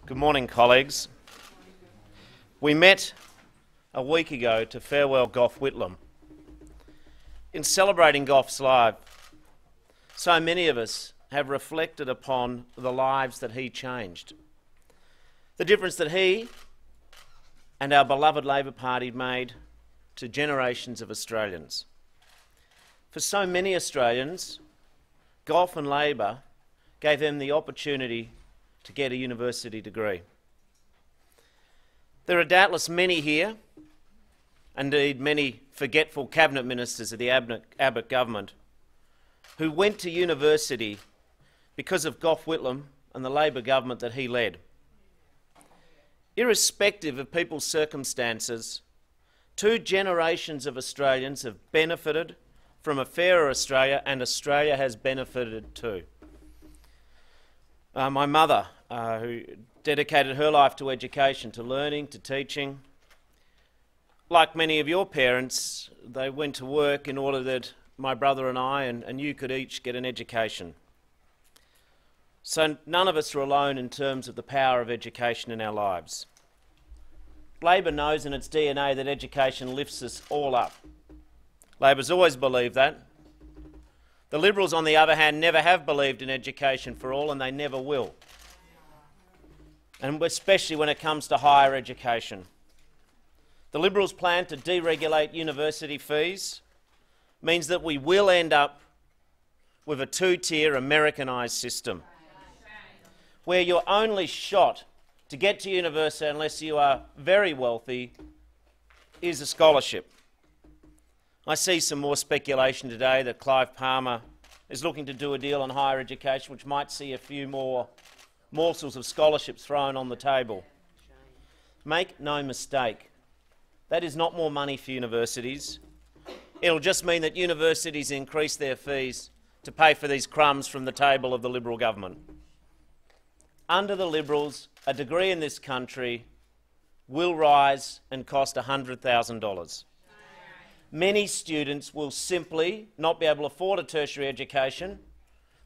Good morning, colleagues. We met a week ago to farewell Gough Whitlam. In celebrating Gough's life, so many of us have reflected upon the lives that he changed, the difference that he and our beloved Labor Party made to generations of Australians. For so many Australians, Gough and Labor gave them the opportunity to get a university degree. There are doubtless many here, indeed many forgetful cabinet ministers of the Abbott government, who went to university because of Gough Whitlam and the Labor government that he led. Irrespective of people's circumstances, 2 generations of Australians have benefited from a fairer Australia, and Australia has benefited too. My mother, who dedicated her life to education, to learning, to teaching, like many of your parents, they went to work in order that my brother and I and you could each get an education. So none of us are alone in terms of the power of education in our lives. Labor knows in its DNA that education lifts us all up. Labor's always believed that. The Liberals, on the other hand, never have believed in education for all, and they never will. And especially when it comes to higher education. The Liberals' plan to deregulate university fees means that we will end up with a 2-tier Americanised system, where your only shot to get to university, unless you are very wealthy, is a scholarship. I see some more speculation today that Clive Palmer is looking to do a deal on higher education, which might see a few more morsels of scholarships thrown on the table. Make no mistake, that is not more money for universities. It'll just mean that universities increase their fees to pay for these crumbs from the table of the Liberal government. Under the Liberals, a degree in this country will rise and cost $100,000. Many students will simply not be able to afford a tertiary education.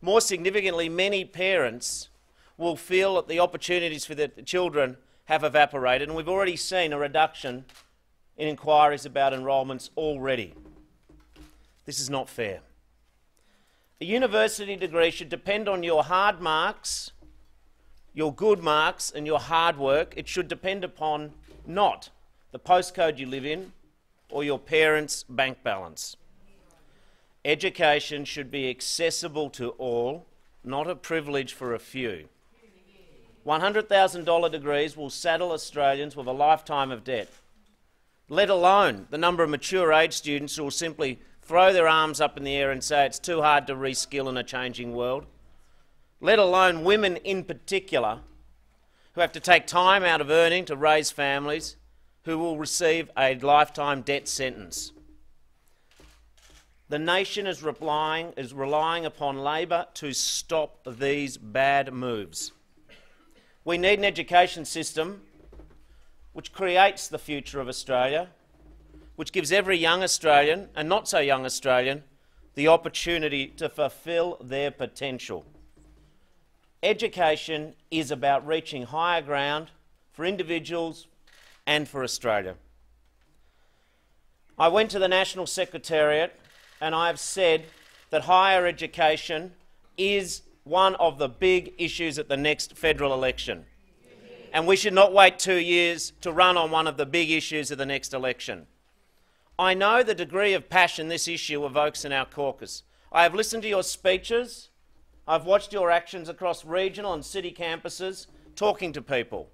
More significantly, many parents will feel that the opportunities for their children have evaporated, and we've already seen a reduction in inquiries about enrolments already. This is not fair. A university degree should depend on your hard marks, your good marks and your hard work. It should depend upon not the postcode you live in or your parents' bank balance. Education should be accessible to all, not a privilege for a few. $100,000 degrees will saddle Australians with a lifetime of debt, let alone the number of mature age students who will simply throw their arms up in the air and say it's too hard to reskill in a changing world, let alone women in particular who have to take time out of earning to raise families, who will receive a lifetime debt sentence. The nation is relying upon Labor to stop these bad moves. We need an education system which creates the future of Australia, which gives every young Australian, and not so young Australian, the opportunity to fulfil their potential. Education is about reaching higher ground for individuals and for Australia. I went to the National Secretariat and I have said that higher education is one of the big issues at the next federal election. And we should not wait 2 years to run on one of the big issues of the next election. I know the degree of passion this issue evokes in our caucus. I have listened to your speeches. I've watched your actions across regional and city campuses, talking to people.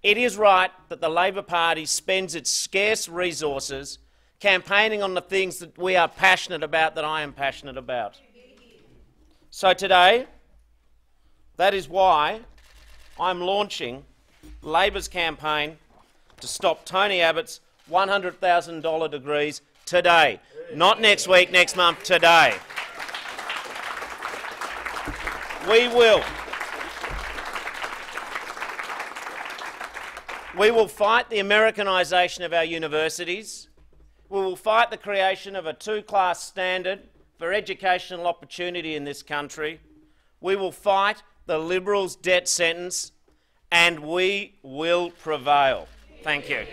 It is right that the Labor Party spends its scarce resources campaigning on the things that we are passionate about, that I am passionate about. So today, that is why I'm launching Labor's campaign to stop Tony Abbott's $100,000 degrees today. Not next week, next month, today. We will fight the Americanisation of our universities. We will fight the creation of a 2-class standard for educational opportunity in this country. We will fight the Liberals' debt sentence, and we will prevail. Thank you.